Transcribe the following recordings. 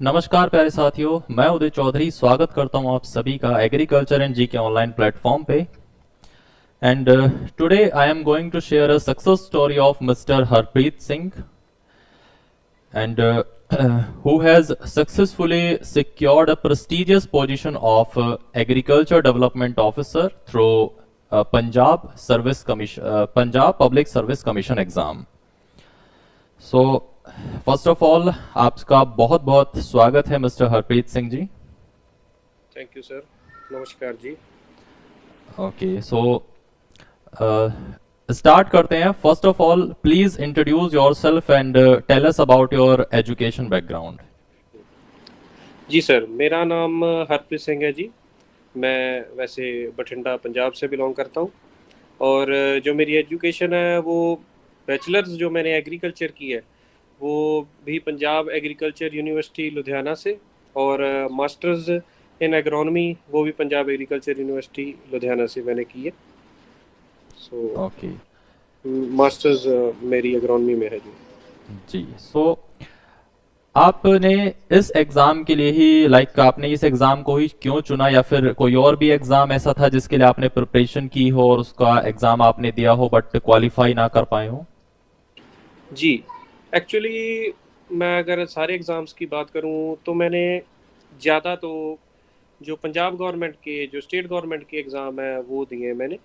नमस्कार प्यारे साथियों, मैं उदय चौधरी स्वागत करता हूं आप सभी का agriculture and G K online platform पे। And today I am going to share a success story of mister Harpreet Singh and who has successfully secured a prestigious position of agriculture development officer through Punjab Public Service Commission exam. So first of all आपका बहुत बहुत स्वागत है mister Harpreet Singh ji. Thank you sir. नमस्कार जी। Okay, so start करते हैं। First of all please introduce yourself and tell us about your education background. जी सर, मेरा नाम हरप्रीत सिंह है जी। मैं वैसे बठिंडा पंजाब से बिलोंग करता हूँ और जो मेरी एजुकेशन है वो बैचलर्स जो मैंने एग्रीकल्चर की है वो भी पंजाब एग्रीकल्चर यूनिवर्सिटी लुधियाना से, और मास्टर्स इन एग्रोनॉमी वो भी पंजाब एग्रीकल्चर यूनिवर्सिटी लुधियाना से मैंने की है। सो ओके मास्टर्स मेरी एग्रोनॉमी में है जी। जी, सो आपने इस एग्जाम के लिए ही आपने इस एग्जाम को ही क्यों चुना, या फिर कोई और भी एग्जाम ऐसा था जिसके लिए आपने प्रिपरेशन की हो और उसका एग्जाम आपने दिया हो बट क्वालिफाई ना कर पाए हो? जी, एक्चुअली मैं अगर सारे एग्ज़ाम्स की बात करूँ तो मैंने ज़्यादा तो जो पंजाब गवर्नमेंट के जो स्टेट गवर्नमेंट के एग्ज़ाम हैं वो दिए हैं मैंने।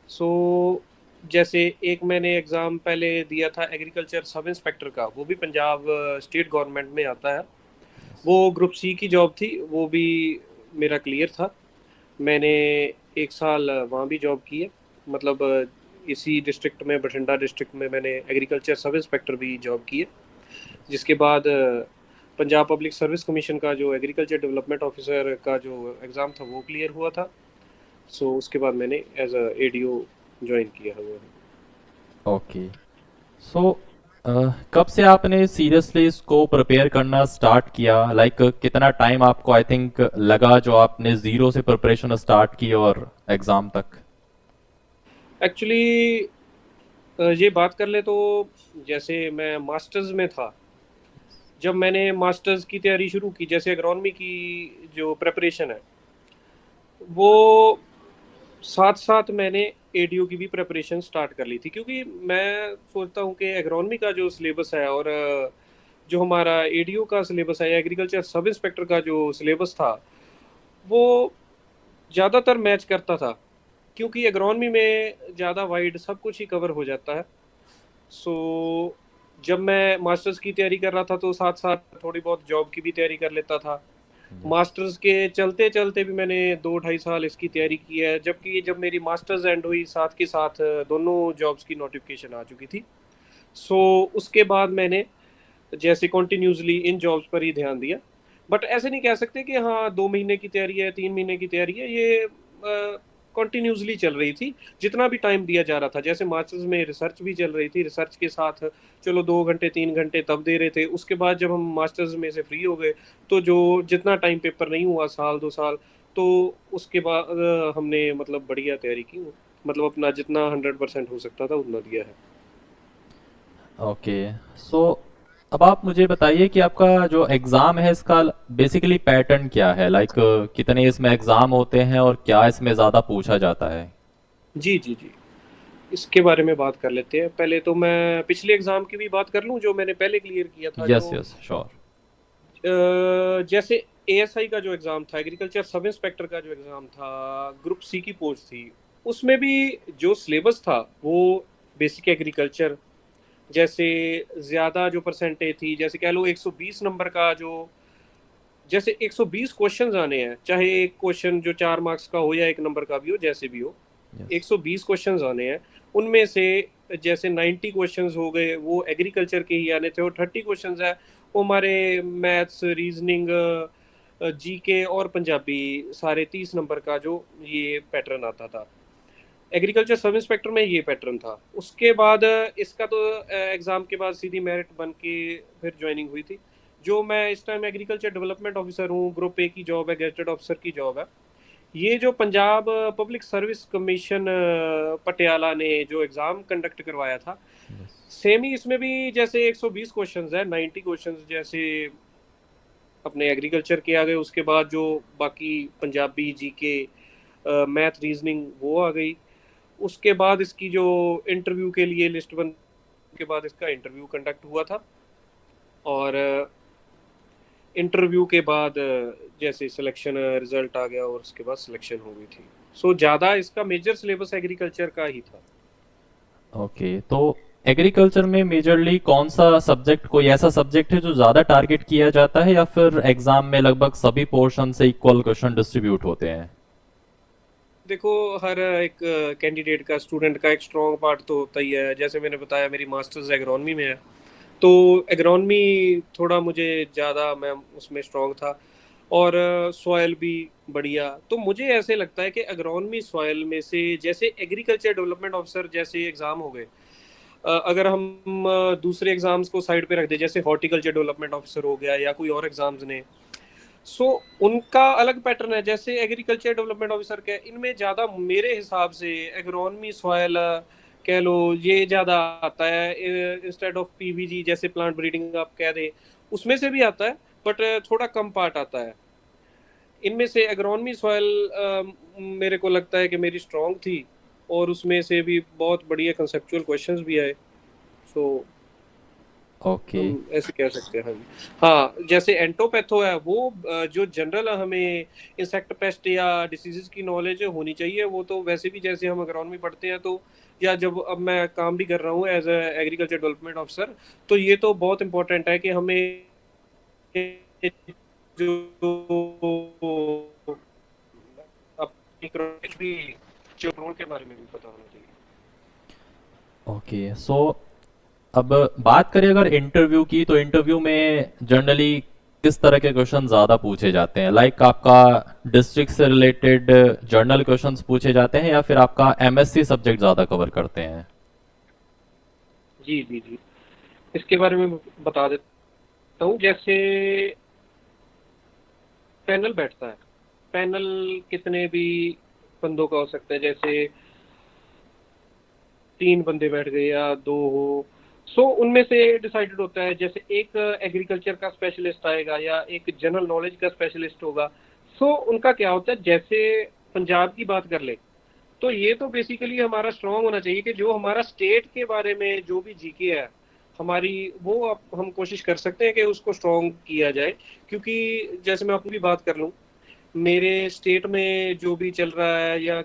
सो जैसे एक मैंने एग्ज़ाम पहले दिया था एग्रीकल्चर सब इंस्पेक्टर का, वो भी पंजाब स्टेट गवर्नमेंट में आता है। वो ग्रुप सी की जॉब थी, वो भी मेरा क्लियर था। मैंने 1 साल वहाँ भी जॉब की है, मतलब इसी डिस्ट्रिक्ट में, बठिंडा डिस्ट्रिक्ट में मैंने एग्रीकल्चर सब इंस्पेक्टर भी जॉब की है। जिसके बाद पंजाब पब्लिक सर्विस कमीशन का जो एग्रीकल्चर डेवलपमेंट ऑफिसर का जो एग्ज़ाम था वो क्लियर हुआ था। सो उसके बाद मैंने एज अ एडीओ ज्वाइन किया हुआ है। ओके, सो कब से आपने सीरियसली इसको प्रिपेयर करना स्टार्ट किया? कितना टाइम आपको आई थिंक लगा जो आपने जीरो से प्रिपरेशन स्टार्ट की और एग्जाम तक? एक्चुअली ये बात कर ले तो जैसे मैं मास्टर्स में था, जब मैंने मास्टर्स की तैयारी शुरू की, जैसे एग्रोनॉमी की जो प्रिपरेशन है वो साथ साथ मैंने एडीओ की भी प्रिपरेशन स्टार्ट कर ली थी, क्योंकि मैं सोचता हूँ कि एग्रोनॉमी का जो सिलेबस है और जो हमारा एडीओ का सिलेबस है, एग्रीकल्चर सब इंस्पेक्टर का जो सिलेबस था वो ज़्यादातर मैच करता था, क्योंकि एग्रोनॉमी में ज़्यादा वाइड सब कुछ ही कवर हो जाता है। सो जब मैं मास्टर्स की तैयारी कर रहा था तो साथ साथ थोड़ी बहुत जॉब की भी तैयारी कर लेता था। यस। मास्टर्स के चलते चलते भी मैंने 2 ढाई साल इसकी तैयारी की है, जबकि जब मेरी मास्टर्स एंड हुई साथ के साथ दोनों जॉब्स की नोटिफिकेशन आ चुकी थी। सो उसके बाद मैंने जैसे कंटिन्यूसली इन जॉब्स पर ही ध्यान दिया। बट ऐसे नहीं कह सकते कि हाँ 2 महीने की तैयारी है, 3 महीने की तैयारी है, ये कंटिन्यूसली चल रही थी जितना भी टाइम दिया जा रहा था। जैसे मास्टर्स में रिसर्च भी चल रही थी, रिसर्च के साथ चलो 2 घंटे 3 घंटे तब दे रहे थे। उसके बाद जब हम मास्टर्स में से फ्री हो गए तो जो जितना टाइम पेपर नहीं हुआ, साल 2 साल, तो उसके बाद हमने मतलब बढ़िया तैयारी की, मतलब अपना जितना 100% हो सकता था उतना दिया है। ओके, सो अब आप मुझे बताइए कि आपका जो एग्जाम है इसका बेसिकली पैटर्न क्या है? कितने इसमें एग्जाम होते हैं और क्या इसमें ज्यादा पूछा जाता है? जी जी जी, इसके बारे में बात कर लेते हैं। पहले तो मैं पिछले एग्ज़ाम की भी बात कर लूं जो मैंने पहले क्लियर किया था। यस जो यस श्योर। जैसे एएसआई का जो एग्ज़ाम था, एग्रीकल्चर सब इंस्पेक्टर का जो एग्ज़ाम था, ग्रुप सी की पोस्ट थी, उसमें भी जो सिलेबस था वो बेसिक एग्रीकल्चर, जैसे ज़्यादा जो परसेंटेज थी, जैसे कह लो 120 नंबर का, जो जैसे 120 क्वेश्चंस आने हैं, चाहे एक क्वेश्चन जो 4 मार्क्स का हो या 1 नंबर का भी हो, जैसे भी हो, यस। 120 क्वेश्चंस आने हैं। उनमें से जैसे 90 क्वेश्चंस हो गए वो एग्रीकल्चर के ही आने थे, और 30 क्वेश्चंस है वो हमारे मैथ्स, रीजनिंग, जीके और पंजाबी, सारे 30 नंबर का जो ये पैटर्न आता था। एग्रीकल्चर सब इंस्पेक्टर में ये पैटर्न था। उसके बाद इसका तो एग्ज़ाम के बाद सीधी मेरिट बन के फिर ज्वाइनिंग हुई थी। जो मैं इस टाइम एग्रीकल्चर डेवलपमेंट ऑफिसर हूँ, ग्रुप ए की जॉब है, गेजेटेड ऑफिसर की जॉब है। ये जो Punjab public service commission Patiala ने जो एग्ज़ाम कंडक्ट करवाया था, यस। सेम ही इसमें भी जैसे 120 क्वेश्चंस है, 90 क्वेश्चंस जैसे अपने एग्रीकल्चर के आ गए, उसके बाद जो बाकी पंजाबी, जीके, मैथ, रीजनिंग वो आ गई। उसके बाद इसकी जो इंटरव्यू के लिए लिस्ट बन के बाद इसका इंटरव्यू कंडक्ट हुआ था, और इंटरव्यू के बाद जैसे सिलेक्शन रिजल्ट आ गया और उसके बाद सिलेक्शन हो गई थी। सो ज़्यादा इसका मेजर सिलेबस एग्रीकल्चर का ही था। ओके, तो एग्रीकल्चर में मेजरली कौन सा सब्जेक्ट, कोई ऐसा सब्जेक्ट है जो ज़्यादा टारगेट किया जाता है, या फिर एग्जाम में लगभग सभी पोर्शन से इक्वल क्वेश्चन डिस्ट्रीब्यूट होते हैं? देखो, हर एक कैंडिडेट का, स्टूडेंट का एक स्ट्रॉन्ग पार्ट तो होता ही है। जैसे मैंने बताया, मेरी मास्टर्स एग्रोनॉमी में है, तो एग्रोनॉमी थोड़ा मुझे ज़्यादा, मैं उसमें स्ट्रॉन्ग था। और सॉयल भी बढ़िया। तो मुझे ऐसे लगता है कि एग्रोनॉमी सॉयल में से, जैसे एग्रीकल्चर डेवलपमेंट ऑफिसर जैसे एग्ज़ाम हो गए, अगर हम दूसरे एग्जाम्स को साइड पे रख दें, जैसे हॉर्टिकल्चर डेवलपमेंट ऑफिसर हो गया या कोई और एग्जाम्स ने, सो उनका अलग पैटर्न है। जैसे एग्रीकल्चर डेवलपमेंट ऑफिसर के, इनमें ज़्यादा मेरे हिसाब से एग्रोनॉमी सॉयल कह लो, ये ज़्यादा आता है इंस्टेड ऑफ पीवीजी, जैसे प्लांट ब्रीडिंग आप कह दे, उसमें से भी आता है, बट थोड़ा कम पार्ट आता है। इनमें से एग्रोनॉमी सॉयल मेरे को लगता है कि मेरी स्ट्रॉन्ग थी, और उसमें से भी बहुत बढ़िया कंसेप्चुअल क्वेश्चंस भी आए। So okay. हम ऐसे कह सकते हैं। हाँ जी। हाँ, जैसे एंटोपैथो है वो, जो जनरल हमें इंसेक्ट पेस्ट या डिसीजेज की नॉलेज होनी चाहिए, वो तो वैसे भी जैसे हम अग्रोनॉमी पढ़ते हैं, तो या जब अब मैं काम भी कर रहा हूँ एज एग्रीकल्चर डेवलपमेंट ऑफिसर, तो ये तो बहुत इंपॉर्टेंट है कि हमें जो अपनी भी, जो रोल के बारे में भी पता होना चाहिए। ओके, सो अब बात करें अगर इंटरव्यू की, तो इंटरव्यू में जनरली किस तरह के क्वेश्चन ज़्यादा पूछे जाते हैं? लाइक आपका डिस्ट्रिक्ट से रिलेटेड जर्नल क्वेश्चंस पूछे जाते हैं, या फिर आपका एमएससी सब्जेक्ट ज़्यादा कवर करते हैं? जी जी जी, इसके बारे में बता देता हूँ। जैसे पैनल बैठता है, पैनल कितने भी बंदों का हो सकता है, जैसे 3 बंदे बैठ गए या 2 हो, सो उनमें से डिसाइडेड होता है। जैसे एक एग्रीकल्चर का स्पेशलिस्ट आएगा या एक जनरल नॉलेज का स्पेशलिस्ट होगा। सो उनका क्या होता है, जैसे पंजाब की बात कर ले, तो ये तो बेसिकली हमारा स्ट्रांग होना चाहिए कि जो हमारा स्टेट के बारे में जो भी जीके है हमारी, वो हम कोशिश कर सकते हैं कि उसको स्ट्रांग किया जाए। क्योंकि जैसे मैं अपनी भी बात कर लूँ, मेरे स्टेट में जो भी चल रहा है, या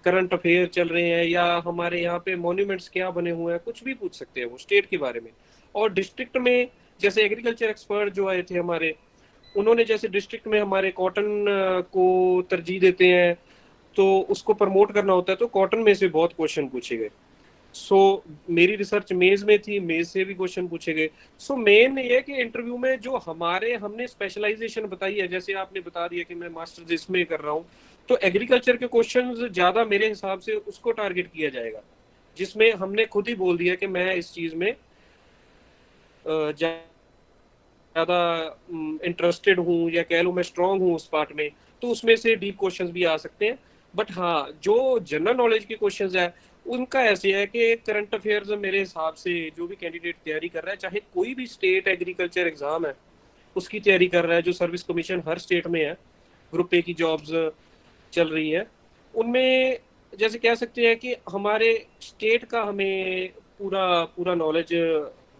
करंट अफेयर चल रहे हैं, या हमारे यहाँ पे मॉन्यूमेंट्स क्या बने हुए हैं, कुछ भी पूछ सकते हैं वो स्टेट के बारे में। और डिस्ट्रिक्ट में जैसे एग्रीकल्चर एक्सपर्ट जो आए थे हमारे, उन्होंने जैसे डिस्ट्रिक्ट में हमारे कॉटन को तरजीह देते हैं, तो उसको प्रमोट करना होता है, तो कॉटन में से बहुत क्वेश्चन पूछे गए। सो मेरी रिसर्च मेज में थी, मेज से भी क्वेश्चन पूछे गए। सो मेन ये है कि इंटरव्यू में जो हमारे, हमने स्पेशलाइजेशन बताई है, जैसे आपने बता दिया कि मैं मास्टर्स इसमें कर रहा हूँ, तो एग्रीकल्चर के क्वेश्चंस ज्यादा मेरे हिसाब से उसको टारगेट किया जाएगा, जिसमें हमने खुद ही बोल दिया कि मैं इस चीज में ज्यादा इंटरेस्टेड हूँ, या कह लो मैं स्ट्रांग हूँ उस पार्ट में। तो उसमें से डीप क्वेश्चंस भी आ सकते हैं। बट हाँ, जो जनरल नॉलेज के क्वेश्चंस है, उनका ऐसे है कि करंट अफेयर्स मेरे हिसाब से जो भी कैंडिडेट तैयारी कर रहा है, चाहे कोई भी स्टेट एग्रीकल्चर एग्जाम है उसकी तैयारी कर रहा है, जो सर्विस कमीशन हर स्टेट में है, ग्रुप ए की जॉब्स चल रही है, उनमें जैसे कह सकते हैं कि हमारे स्टेट का हमें पूरा पूरा नॉलेज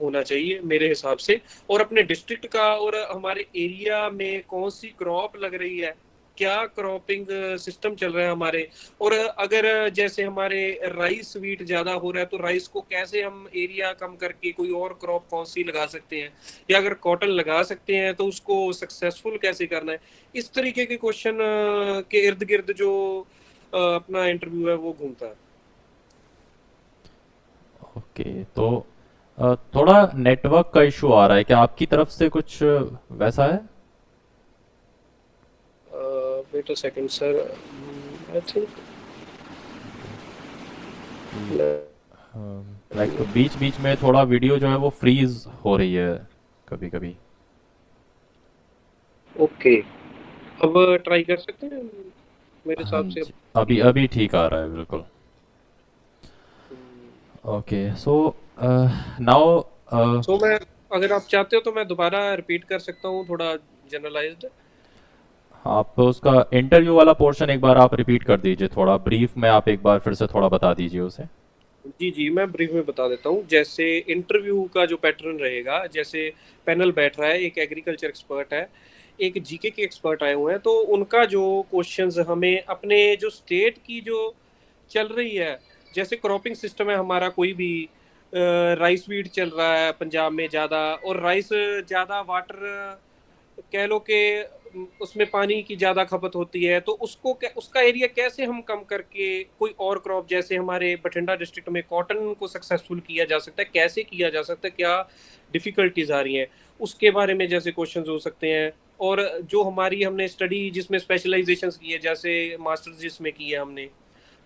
होना चाहिए मेरे हिसाब से। और अपने डिस्ट्रिक्ट का, और हमारे एरिया में कौन सी क्रॉप लग रही है, क्या क्रॉपिंग सिस्टम चल रहा है हमारे, और अगर जैसे हमारे राइस वीट ज्यादा हो रहा है, तो राइस को कैसे हम एरिया कम करके कोई और क्रॉप कौन सी लगा सकते हैं, या अगर कॉटन लगा सकते हैं तो उसको सक्सेसफुल कैसे करना है। इस तरीके के क्वेश्चन के इर्द गिर्द जो अपना इंटरव्यू है वो घूमता है। ओके, तो थोड़ा नेटवर्क का इशू आ रहा है क्या आपकी तरफ से? कुछ वैसा है? Wait a second sir, I think कि लाइक बीच बीच में थोड़ा वीडियो जो है वो फ्रीज हो रही है कभी कभी। ओके, अब ट्राई कर सकते हैं मेरे हाँ हिसाब से। अब जी, अभी ठीक है। अभी ठीक आ रहा है बिल्कुल। ओके, सो नाउ तो मैं, अगर आप चाहते हो तो मैं दोबारा रिपीट कर सकता हूँ थोड़ा, जनरलाइज्ड। आप उसका इंटरव्यू वाला पोर्शन एक बार आप रिपीट कर दीजिए, थोड़ा ब्रीफ में आप एक बार फिर से थोड़ा बता दीजिए उसे। जी, जी, मैं ब्रीफ में बता देता हूँ। जैसे इंटरव्यू का जो पैटर्न रहेगा, जैसे पैनल बैठ रहा है, एक एग्रीकल्चर एक्सपर्ट है, एक जीके के एक्सपर्ट आए हुए हैं, तो उनका जो क्वेश्चंस हमें अपने जो स्टेट की जो चल रही है, जैसे क्रॉपिंग सिस्टम है हमारा, कोई भी राइस वीड चल रहा है पंजाब में ज़्यादा, और राइस ज़्यादा वाटर कह लो कि उसमें पानी की ज़्यादा खपत होती है, तो उसका एरिया कैसे हम कम करके कोई और क्रॉप, जैसे हमारे बठिंडा डिस्ट्रिक्ट में कॉटन को सक्सेसफुल किया जा सकता है, कैसे किया जा सकता है, क्या डिफ़िकल्टीज आ रही हैं, उसके बारे में जैसे क्वेश्चन हो सकते हैं। और जो हमारी हमने स्टडी जिसमें स्पेशलाइजेशन की है, जैसे मास्टर्स जिसमें की है हमने,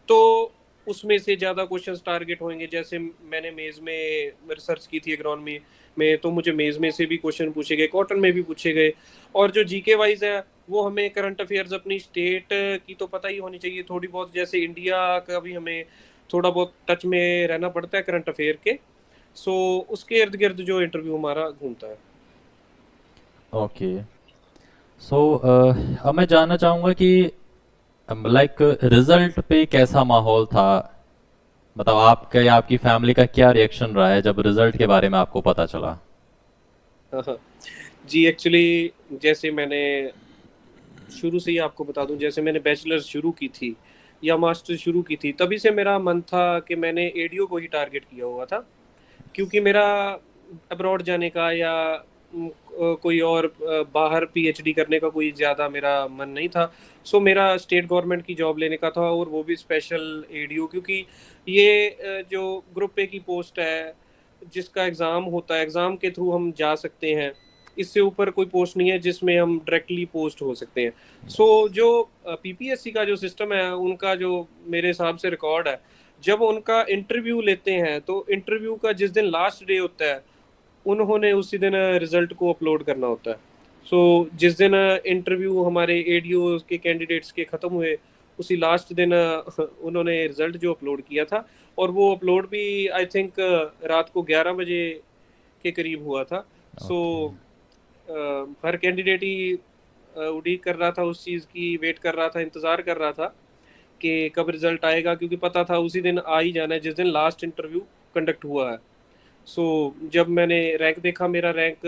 तो उसमें से ज़्यादा क्वेश्चंस टारगेट होंगे। जैसे मैंने मेज़ में रिसर्च की थी एग्रोनॉमी में, तो मुझे मेज़ में से भी क्वेश्चन पूछे गए, कॉटन में भी पूछे गए। और जो जीके वाइज है, वो हमें करंट अफेयर्स अपनी स्टेट की तो पता ही होनी चाहिए थोड़ी बहुत, जैसे इंडिया का भी हमें थोड़ा बहुत टच में रहना पड़ता है करंट अफेयर के। सो उसके इर्द गिर्द जो इंटरव्यू हमारा घूमता है। ओके। सो अब मैं जानना चाहूँगा कि लाइक रिजल्ट पे कैसा माहौल था, मतलब आपका या आपकी फैमिली का क्या रिएक्शन रहा है जब रिजल्ट के बारे में आपको पता चला। हाँ, हाँ। जी, एक्चुअली जैसे मैंने शुरू से ही आपको बता दूं, जैसे मैंने बैचलर्स शुरू की थी या मास्टर शुरू की थी, तभी से मेरा मन था कि मैंने एडीओ को ही टारगेट किया हुआ था, क्योंकि मेरा अब्रॉड जाने का या कोई और बाहर पीएचडी करने का कोई ज़्यादा मेरा मन नहीं था। सो मेरा स्टेट गवर्नमेंट की जॉब लेने का था, और वो भी स्पेशल एडीओ, क्योंकि ये जो ग्रुप ए की पोस्ट है, जिसका एग्ज़ाम होता है, एग्ज़ाम के थ्रू हम जा सकते हैं, इससे ऊपर कोई पोस्ट नहीं है जिसमें हम डायरेक्टली पोस्ट हो सकते हैं। सो जो पीपीएससी का जो सिस्टम है, उनका जो मेरे हिसाब से रिकॉर्ड है, जब उनका इंटरव्यू लेते हैं, तो इंटरव्यू का जिस दिन लास्ट डे होता है, उन्होंने उसी दिन रिजल्ट को अपलोड करना होता है। सो जिस दिन इंटरव्यू हमारे एडीओ के कैंडिडेट्स के ख़त्म हुए, उसी लास्ट दिन उन्होंने रिजल्ट जो अपलोड किया था, और वो अपलोड भी आई थिंक रात को 11 बजे के करीब हुआ था। So okay. हर कैंडिडेट ही उड़ीक कर रहा था, उस चीज़ की वेट कर रहा था, इंतज़ार कर रहा था कि कब रिजल्ट आएगा, क्योंकि पता था उसी दिन आ ही जाना है जिस दिन लास्ट इंटरव्यू कंडक्ट हुआ है। सो जब मैंने रैंक देखा, मेरा रैंक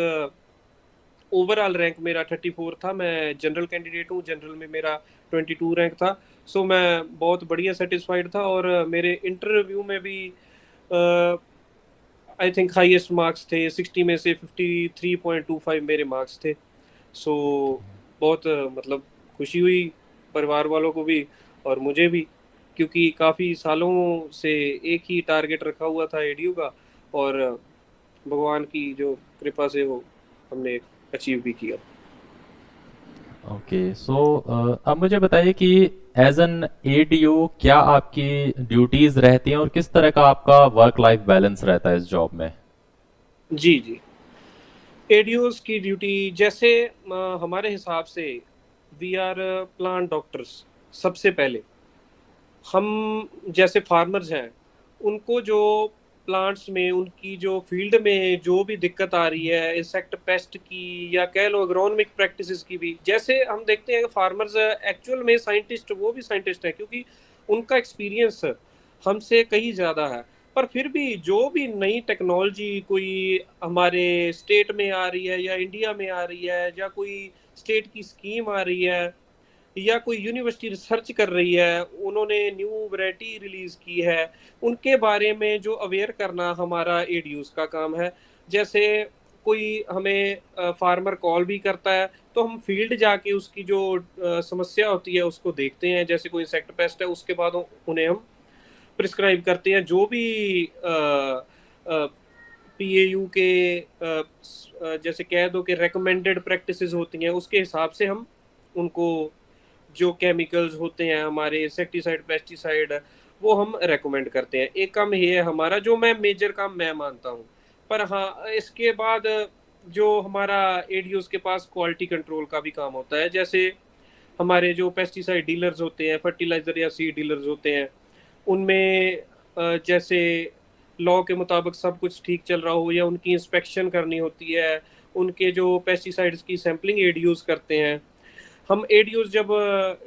ओवरऑल रैंक मेरा 34 था। मैं जनरल कैंडिडेट हूँ, जनरल में मेरा 22 रैंक था। सो मैं बहुत बढ़िया सेटिस्फाइड था, और मेरे इंटरव्यू में भी आई थिंक हाईएस्ट मार्क्स थे, 60 में से 53.25 मेरे मार्क्स थे। सो बहुत मतलब खुशी हुई, परिवार वालों को भी और मुझे भी, क्योंकि काफ़ी सालों से एक ही टारगेट रखा हुआ था एडीयू का, और भगवान की जो कृपा से वो हमने अचीव भी किया। ओके। सो अब मुझे बताइए कि एज एन एडीओ क्या आपकी ड्यूटीज रहती हैं और किस तरह का आपका वर्क लाइफ बैलेंस रहता है इस जॉब में। जी, जी। एडीओज की ड्यूटी, जैसे हमारे हिसाब से वी आर प्लांट डॉक्टर्स। सबसे पहले हम जैसे फार्मर्स हैं, उनको जो प्लांट्स में उनकी जो फील्ड में जो भी दिक्कत आ रही है, इंसेक्ट पेस्ट की या कह लो एग्रोनॉमिक प्रैक्टिसेस की भी, जैसे हम देखते हैं कि फार्मर्स एक्चुअल में साइंटिस्ट, वो भी साइंटिस्ट है, क्योंकि उनका एक्सपीरियंस हमसे कहीं ज़्यादा है। पर फिर भी जो भी नई टेक्नोलॉजी कोई हमारे स्टेट में आ रही है या इंडिया में आ रही है, या कोई स्टेट की स्कीम आ रही है, या कोई यूनिवर्सिटी रिसर्च कर रही है, उन्होंने न्यू वैरायटी रिलीज की है, उनके बारे में जो अवेयर करना हमारा एडीयूज का काम है। जैसे कोई हमें फार्मर कॉल भी करता है, तो हम फील्ड जाके उसकी जो समस्या होती है उसको देखते हैं, जैसे कोई इंसेक्ट पेस्ट है, उसके बाद उन्हें हम प्रिस्क्राइब करते हैं, जो भी पीएयू के जैसे कह दो कि रेकमेंडेड प्रैक्टिसेस होती हैं, उसके हिसाब से हम उनको जो केमिकल्स होते हैं हमारे इंसेक्टिसाइड पेस्टिसाइड, वो हम रेकमेंड करते हैं। एक काम ये है हमारा, जो मैं मेजर काम मैं मानता हूँ। पर हाँ, इसके बाद जो हमारा एडीओज के पास क्वालिटी कंट्रोल का भी काम होता है। जैसे हमारे जो पेस्टिसाइड डीलर्स होते हैं, फर्टिलाइजर या सीड डीलर्स होते हैं, उनमें जैसे लॉ के मुताबिक सब कुछ ठीक चल रहा हो, या उनकी इंस्पेक्शन करनी होती है, उनके जो पेस्टिसाइड्स की सैम्पलिंग एडीयूज करते हैं। हम एडीयूज जब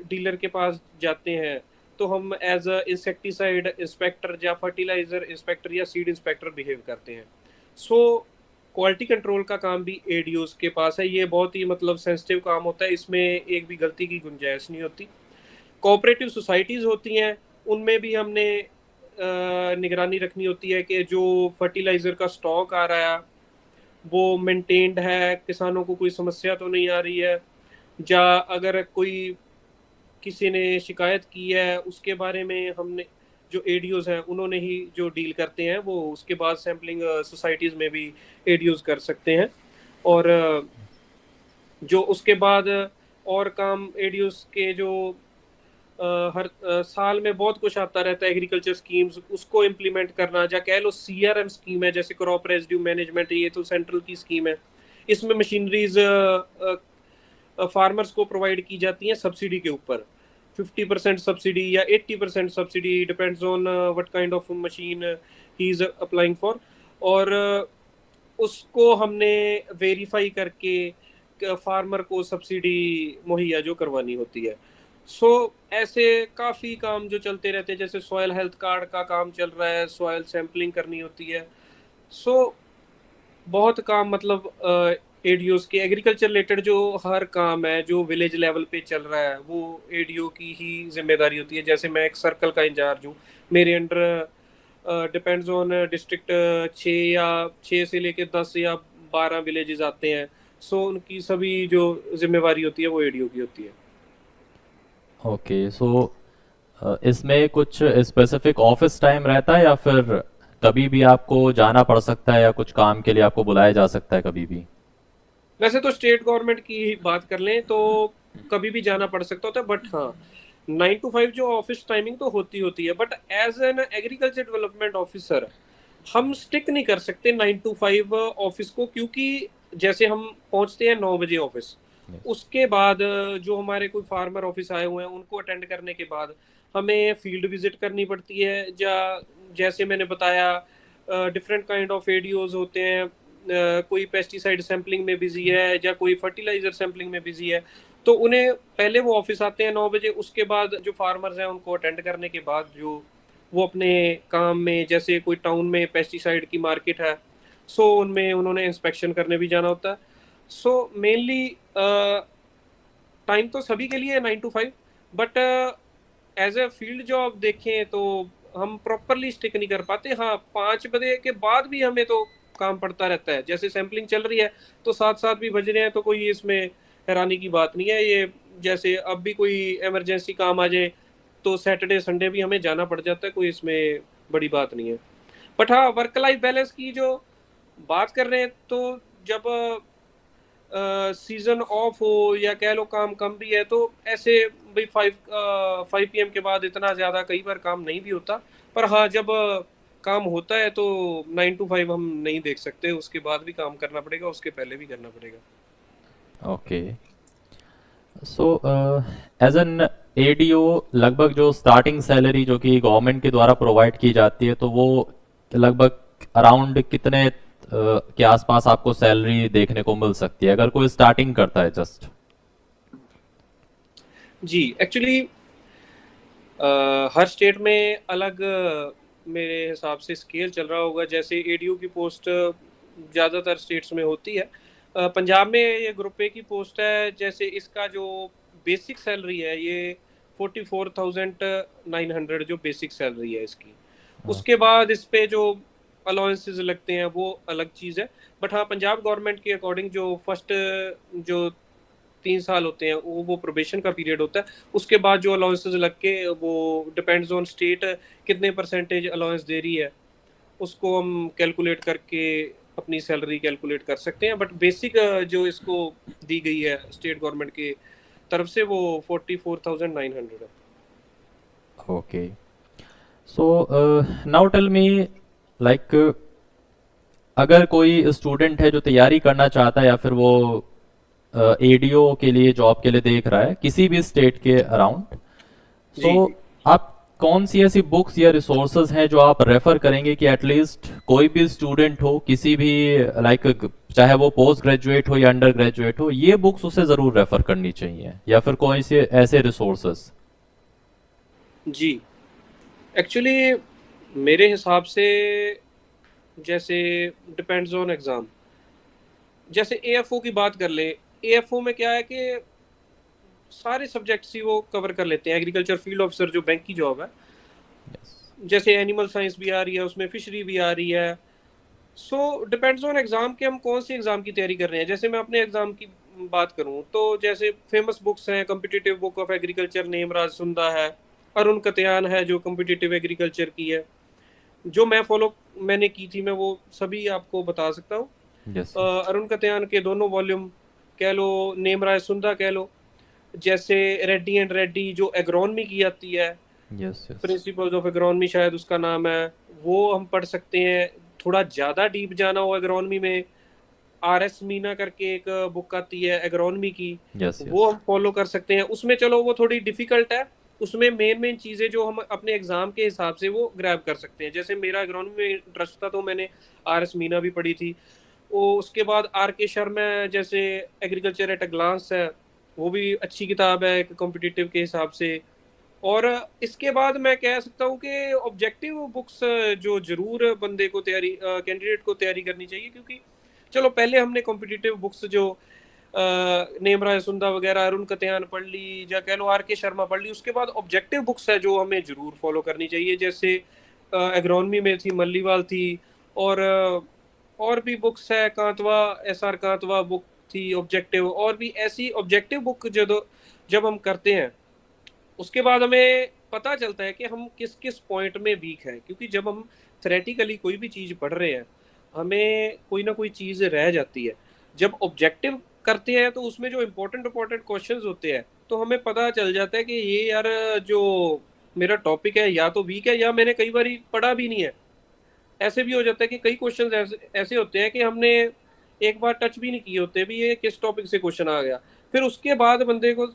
डीलर के पास जाते हैं तो हम एज अ इंसेक्टिसाइड इंस्पेक्टर या फर्टिलाइजर इंस्पेक्टर या सीड इंस्पेक्टर बिहेव करते हैं। सो क्वालिटी कंट्रोल का काम भी एडीयूज के पास है। ये बहुत ही मतलब सेंसिटिव काम होता है, इसमें एक भी गलती की गुंजाइश नहीं होती। कोऑपरेटिव सोसाइटीज़ होती हैं, उनमें भी हमने निगरानी रखनी होती है कि जो फर्टिलाइज़र का स्टॉक आ रहा है वो मेंटेन्ड है, किसानों को कोई समस्या तो नहीं आ रही है, या अगर कोई किसी ने शिकायत की है उसके बारे में हमने जो एडीओज हैं उन्होंने ही जो डील करते हैं वो उसके बाद सैम्पलिंग सोसाइटीज़ में भी एडीओज कर सकते हैं। और जो उसके बाद और काम एडीओज के जो हर साल में बहुत कुछ आता रहता है, एग्रीकल्चर स्कीम्स उसको इम्प्लीमेंट करना, या कह लो सीआरएम स्कीम है जैसे क्रॉप रेजिड्यू मैनेजमेंट, ये तो सेंट्रल की स्कीम है। इसमें मशीनरीज फार्मर्स को प्रोवाइड की जाती हैं सब्सिडी के ऊपर, 50% सब्सिडी या 80% subsidy, depends on what kind of machine he is applying for. और उसको हमने वेरीफाई करके फार्मर को सब्सिडी मुहैया जो करवानी होती है। सो ऐसे काफ़ी काम जो चलते रहते हैं, जैसे सॉयल हेल्थ कार्ड का काम चल रहा है, सॉयल सैम्पलिंग करनी होती है। सो बहुत काम मतलब एडीओज के एग्रीकल्चर रिलेटेड जो हर काम है जो विलेज लेवल पे चल रहा है वो एडीओ की ही जिम्मेदारी होती है। जैसे मैं एक सर्कल का इंचार्ज हूँ, मेरे अंडर डिपेंड्स ऑन डिस्ट्रिक्ट 6 से लेके 10 या 12 विलेजेस आते हैं। सो उनकी सभी जो जिम्मेवारी होती है वो एडीओ की होती है। ओके, सो इसमें कुछ स्पेसिफिक ऑफिस टाइम रहता है या फिर कभी भी आपको जाना पड़ सकता है या कुछ काम के लिए आपको बुलाया जा सकता है कभी भी? वैसे तो स्टेट गवर्नमेंट की बात कर लें तो कभी भी जाना पड़ सकता होता है, बट हाँ 9 to 5 जो ऑफिस टाइमिंग तो होती है, but as an agriculture development officer हम स्टिक नहीं कर सकते 9 to 5 ऑफिस को, क्योंकि जैसे हम पहुंचते हैं 9 बजे ऑफिस, उसके बाद जो हमारे कोई फार्मर ऑफिस आए हुए हैं उनको अटेंड करने के बाद हमें फील्ड विजिट करनी पड़ती है, या जैसे मैंने बताया डिफरेंट काइंड ऑफ एडीओज होते हैं, कोई पेस्टिसाइड सैम्पलिंग में बिजी है या कोई फर्टिलाइजर सैम्पलिंग में बिजी है, तो उन्हें पहले वो ऑफिस आते हैं 9 बजे, उसके बाद जो फार्मर्स हैं उनको अटेंड करने के बाद जो वो अपने काम में, जैसे कोई टाउन में पेस्टिसाइड की मार्केट है सो उनमें उन्होंने इंस्पेक्शन करने भी जाना होता है। सो मेनली टाइम तो सभी के लिए है 9 to 5, but as a field job देखें तो हम प्रॉपरली स्टिक नहीं कर पाते। हाँ 5 बजे के बाद भी हमें तो काम पड़ता रहता है, जैसे सैम्पलिंग चल रही है तो साथ साथ भी बज रहे हैं, तो कोई इसमें हैरानी की बात नहीं है। ये जैसे अब भी कोई इमरजेंसी काम आ जाए तो सैटरडे संडे भी हमें जाना पड़ जाता है, कोई इसमें बड़ी बात नहीं है। बट हाँ वर्क लाइफ बैलेंस की जो बात कर रहे हैं तो जब सीजन ऑफ हो या कह लो काम कम भी है तो ऐसे भाई 5 PM के बाद इतना ज़्यादा कई बार काम नहीं भी होता, पर हाँ जब काम होता है तो 9 to 5 हम नहीं देख सकते, उसके बाद भी काम करना पड़ेगा, उसके पहले भी करना पड़ेगा। Okay, so as an ADO लगभग जो स्टार्टिंग सैलरी जो कि गवर्नमेंट के द्वारा प्रोवाइड की जाती है तो वो लगभग अराउंड कितने के आसपास आपको सैलरी देखने को मिल सकती है अगर कोई स्टार्टिंग करता है जस्ट? जी एक्चुअली हर स्टेट में अलग मेरे हिसाब से स्केल चल रहा होगा। जैसे एडीओ की पोस्ट ज़्यादातर स्टेट्स में होती है, पंजाब में ये ग्रुप ए की पोस्ट है, जैसे इसका जो बेसिक सैलरी है ये 44,900 जो बेसिक सैलरी है इसकी। उसके बाद इस पे जो अलाउंसेस लगते हैं वो अलग चीज़ है, बट हाँ पंजाब गवर्नमेंट के अकॉर्डिंग जो फर्स्ट जो 3 साल होते हैं वो प्रोबेशन का पीरियड होता है, उसके बाद जो अलाउंसेस लग के वो डिपेंड्स ऑन स्टेट कितने परसेंटेज अलाउंस दे रही है उसको हम कैलकुलेट करके अपनी सैलरी कैलकुलेट कर सकते हैं। बट बेसिक जो इसको दी गई है स्टेट गवर्नमेंट की तरफ से वो 44,900 है। Okay, so now tell me like अगर कोई स्टूडेंट है जो तैयारी करना चाहता है या फिर वो एडीओ के लिए जॉब के लिए देख रहा है किसी भी स्टेट के अराउंड, जी सो जी आप कौन सी ऐसी बुक्स या रिसोर्सेज हैं जो आप रेफर करेंगे कि एटलीस्ट कोई भी स्टूडेंट हो किसी भी, लाइक चाहे वो पोस्ट ग्रेजुएट हो या अंडर ग्रेजुएट हो, ये बुक्स उसे जरूर रेफर करनी चाहिए, या फिर कोई से ऐसे रिसोर्सेज? जी, एक्चुअली मेरे हिसाब से जैसे डिपेंड्स ऑन एग्ज़ाम। जैसे एएफओ की बात कर लें, एएफओ में क्या है कि सारे सब्जेक्ट्स ही वो कवर कर लेते हैं। एग्रीकल्चर फील्ड ऑफिसर जो बैंक की जॉब है, जैसे एनिमल साइंस भी आ रही है, उसमें फिशरी भी आ रही है। सो डिपेंड्स ऑन एग्ज़ाम कि हम कौन सी एग्ज़ाम की तैयारी कर रहे हैं। जैसे मैं अपने एग्ज़ाम की बात करूं तो जैसे फेमस बुक्स हैं, competitive book of agriculture Nemraj Sunda है, अरुण कत्यान है जो कॉम्पिटिटिव एग्रीकल्चर की है, जो मैंने की थी, मैं वो सभी आपको बता सकता हूँ। यस। अरुण कत्यान के दोनों वॉल्यूम कह लो, नेमराज सुंदा कह लो, जैसे रेड्डी एंड रेड्डी जो एग्रोनमी की आती है, yes. Yes. Principles of agronomy शायद उसका नाम है, वो हम पढ़ सकते हैं। थोड़ा ज़्यादा डीप जाना हो एग्रोनमी में, आर एस मीना करके एक बुक आती है एग्रोनमी की, यस। वो यस। हम फॉलो कर सकते हैं। उसमें चलो वो थोड़ी डिफिकल्ट है, उसमें मेन मेन चीज़ें जो हम अपने एग्जाम के हिसाब से वो ग्रैब कर सकते हैं। जैसे मेरा एग्रोनमी में इंटरेस्ट था तो मैंने आर एस मीना भी पढ़ी थी। वो उसके बाद आर के शर्मा जैसे एग्रीकल्चर एट अ ग्लांस है, वो भी अच्छी किताब है एक कॉम्पिटिटिव के हिसाब से। और इसके बाद मैं कह सकता हूँ कि ऑब्जेक्टिव बुक्स जो जरूर बंदे को तैयारी कैंडिडेट को तैयारी करनी चाहिए, क्योंकि चलो पहले हमने कॉम्पिटिटिव बुक्स जो नेमराज सुंदा वगैरह, अरुण कत्यान पढ़ ली, या कह लो आर के शर्मा पढ़ ली, उसके बाद ऑब्जेक्टिव बुक्स है जो हमें जरूर फॉलो करनी चाहिए। जैसे एग्रोनमी में थी मल्लीवाल थी, और और भी बुक्स है, कांतवा, एस आर कांतवा बुक थी ऑब्जेक्टिव। और भी ऐसी ऑब्जेक्टिव बुक जब हम करते हैं, उसके बाद हमें पता चलता है कि हम किस किस पॉइंट में वीक है। क्योंकि जब हम थ्रेटिकली कोई भी चीज़ पढ़ रहे हैं, हमें कोई ना कोई चीज़ रह जाती है। जब ऑब्जेक्टिव करते हैं तो उसमें जो इम्पोर्टेंट इंपॉर्टेंट क्वेश्चंस होते हैं, तो हमें पता चल जाता है कि ये यार जो मेरा टॉपिक है या तो वीक है, या मैंने कई बार पढ़ा भी नहीं है। ऐसे भी हो जाता है कि कई क्वेश्चंस ऐसे होते हैं कि हमने एक बार टच भी नहीं किए होते, भी ये किस टॉपिक से क्वेश्चन आ गया। फिर उसके बाद बंदे को,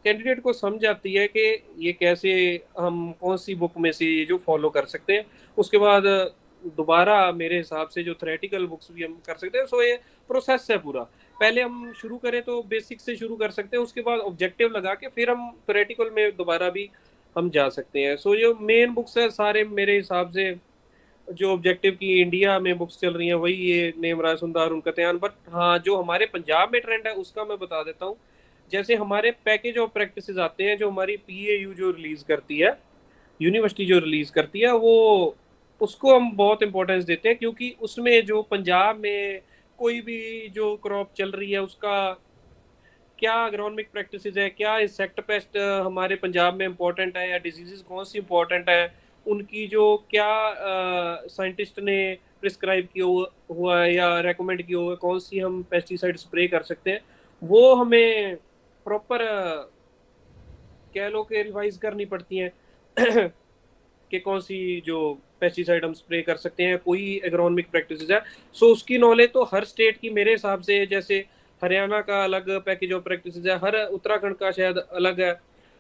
कैंडिडेट को समझ आती है कि ये कैसे, हम कौन सी बुक में से ये जो फॉलो कर सकते हैं। उसके बाद दोबारा मेरे हिसाब से जो थ्योरेटिकल बुक्स भी हम कर सकते हैं। सो ये प्रोसेस है पूरा। पहले हम शुरू करें तो बेसिक से शुरू कर सकते हैं, उसके बाद ऑब्जेक्टिव लगा के फिर हम थ्योरेटिकल में दोबारा भी हम जा सकते हैं। सो ये मेन बुक्स है सारे मेरे हिसाब से, जो ऑब्जेक्टिव की इंडिया में बुक्स चल रही हैं वही ये नेमराज सुंदर उनका तयान। बट हाँ, जो हमारे पंजाब में ट्रेंड है उसका मैं बता देता हूँ। जैसे हमारे पैकेज ऑफ प्रैक्टिसेस आते हैं जो हमारी पीएयू जो रिलीज करती है, यूनिवर्सिटी जो रिलीज करती है, वो उसको हम बहुत इंपॉर्टेंस देते हैं, क्योंकि उसमें जो पंजाब में कोई भी जो क्रॉप चल रही है उसका क्या अग्रोनॉमिक प्रैक्टिसेस है, क्या इंसेक्ट पेस्ट हमारे पंजाब में इंपॉर्टेंट है, या डिजीजेस कौन सी इंपॉर्टेंट है, उनकी जो क्या साइंटिस्ट ने प्रिस्क्राइब किया हुआ है या रेकमेंड किया हुआ है, कौन सी हम पेस्टिसाइड स्प्रे कर सकते हैं, वो हमें प्रॉपर कह लो कि रिवाइज करनी पड़ती हैं कि कौन सी जो पेस्टिसाइड हम स्प्रे कर सकते हैं, कोई एग्रोनॉमिक प्रैक्टिसेस है। सो उसकी नॉलेज तो हर स्टेट की मेरे हिसाब से, जैसे हरियाणा का अलग पैकेज ऑफ प्रैक्टिसेस है, हर उत्तराखंड का शायद अलग है।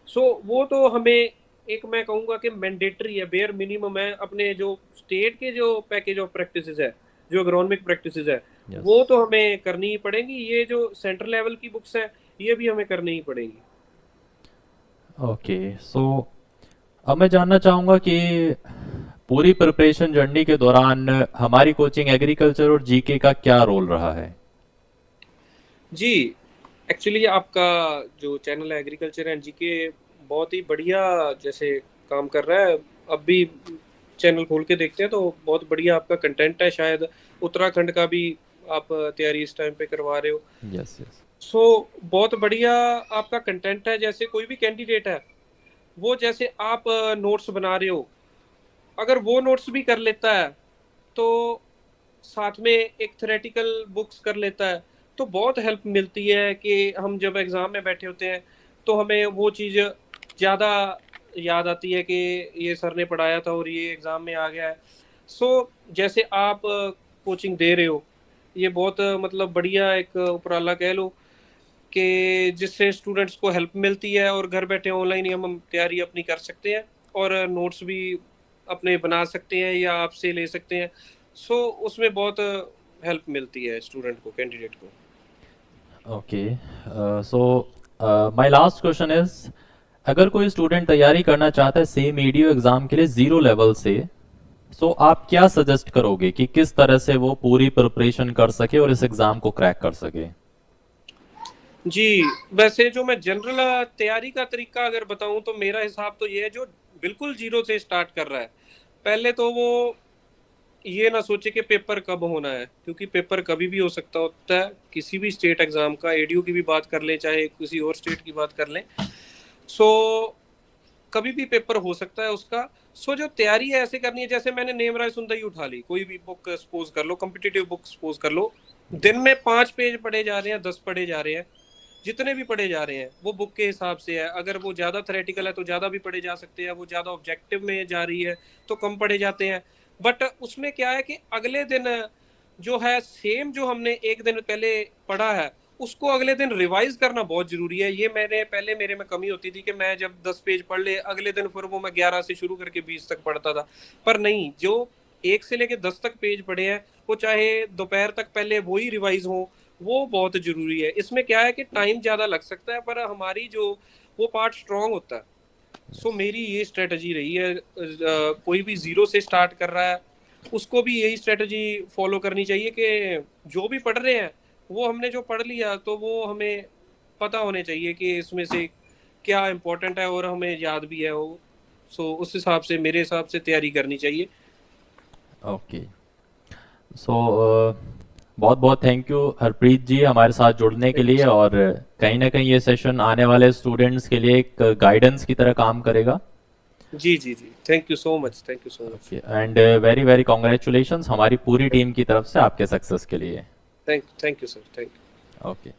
सो वो तो हमें, एक मैं कहूँगा कि मैंडेटरी है, बेयर मिनिमम है, अपने जो स्टेट के जो पैकेज ऑफ प्रैक्टिसेस है, जो एग्रोनॉमिक प्रैक्टिसेस है, यस। वो तो हमें करनी ही पड़ेगी। ये जो सेंट्रल लेवल की बुक्स है ये भी हमें करनी ही पड़ेगी। ओके, सो अब मैं जानना चाहूंगा कि पूरी प्रिपरेशन जर्नी के दौरान हमारी कोचिंग एग्रीकल्चर और जीके का क्या रोल रहा है? जी, एक्चुअली आपका जो चैनल है एग्रीकल्चर एंड जीके बहुत ही बढ़िया जैसे काम कर रहा है। अब भी चैनल खोल के देखते हैं तो बहुत बढ़िया आपका कंटेंट है। शायद उत्तराखंड का भी आप तैयारी इस टाइम पे करवा रहे हो। यस। यस। सो बहुत बढ़िया आपका कंटेंट है। जैसे कोई भी कैंडिडेट है, वो जैसे आप नोट्स बना रहे हो, अगर वो नोट्स भी कर लेता है तो साथ में एक थ्योरेटिकल बुक्स कर लेता है, तो बहुत हेल्प मिलती है कि हम जब एग्ज़ाम में बैठे होते हैं तो हमें वो चीज़ ज़्यादा याद आती है कि ये सर ने पढ़ाया था और ये एग्ज़ाम में आ गया है। सो जैसे आप कोचिंग दे रहे हो, ये बहुत मतलब बढ़िया एक उपराला कह लो, कि जिससे स्टूडेंट्स को हेल्प मिलती है और घर बैठे ऑनलाइन ही हम तैयारी अपनी कर सकते हैं। और नोट्स भी अपने बना सकते हैं या आपसे ले सकते हैं। सो उसमें बहुत हेल्प मिलती है स्टूडेंट को, कैंडिडेट को। Okay, so my last question is, अगर कोई स्टूडेंट तैयारी करना चाहता है सेम ईडीओ एग्जाम के लिए जीरो लेवल से, सो आप क्या सजेस्ट करोगे कि किस तरह से वो पूरी प्रिपरेशन कर सके और इस एग्जाम को क्रैक कर सके? जी, वैसे जो मैं जनरल तैयारी का तरीका अगर बताऊं तो मेरा हिसाब तो ये है, जो बिल्कुल जीरो से स्टार्ट कर रहा है, पहले तो वो ये ना सोचे कि पेपर कब होना है, क्योंकि पेपर कभी भी हो सकता होता है। किसी भी स्टेट एग्जाम का, एडीयू की भी बात कर लें चाहे किसी और स्टेट की बात कर लें, सो कभी भी पेपर हो सकता है उसका। सो जो तैयारी है ऐसे करनी है, जैसे मैंने नेम राय सुंदई उठा ली, कोई भी बुक सपोज कर लो, कॉम्पिटिटिव बुक सपोज कर लो, दिन में 5 पेज पढ़े जा रहे हैं, 10 पढ़े जा रहे हैं, जितने भी पढ़े जा रहे हैं वो बुक के हिसाब से है। अगर वो ज़्यादा थ्योरेटिकल है तो ज़्यादा भी पढ़े जा सकते हैं, वो ज़्यादा ऑब्जेक्टिव में जा रही है तो कम पढ़े जाते हैं। बट उसमें क्या है कि अगले दिन जो है सेम जो हमने एक दिन पहले पढ़ा है उसको अगले दिन रिवाइज करना बहुत जरूरी है। ये मैंने पहले मेरे में कमी होती थी कि मैं जब 10 पेज पढ़ ले अगले दिन फिर वो मैं 11 से शुरू करके 20 तक पढ़ता था। पर नहीं, जो 1 से लेके 10 तक पेज पढ़े हैं वो चाहे दोपहर तक पहले वो ही रिवाइज हो, वो बहुत जरूरी है। इसमें क्या है कि टाइम ज्यादा लग सकता है पर हमारी जो वो पार्ट स्ट्रांग होता है। सो मेरी ये स्ट्रेटजी रही है। कोई भी जीरो से स्टार्ट कर रहा है उसको भी यही स्ट्रेटजी फॉलो करनी चाहिए कि जो भी पढ़ रहे हैं वो हमने जो पढ़ लिया तो वो हमें पता होने चाहिए कि इसमें से क्या इम्पोर्टेंट है और हमें याद भी है वो। सो उस हिसाब से मेरे हिसाब से तैयारी करनी चाहिए। ओके, सो बहुत बहुत थैंक यू हरप्रीत जी हमारे साथ जुड़ने के थैंक यू लिए, सर। और कहीं ना कहीं ये सेशन आने वाले स्टूडेंट्स के लिए एक गाइडेंस की तरह काम करेगा। जी जी जी, thank you so much, thank you so much. Okay, and very very congratulations हमारी पूरी टीम की तरफ से आपके सक्सेस के लिए। Thank you sir, thank you. Okay.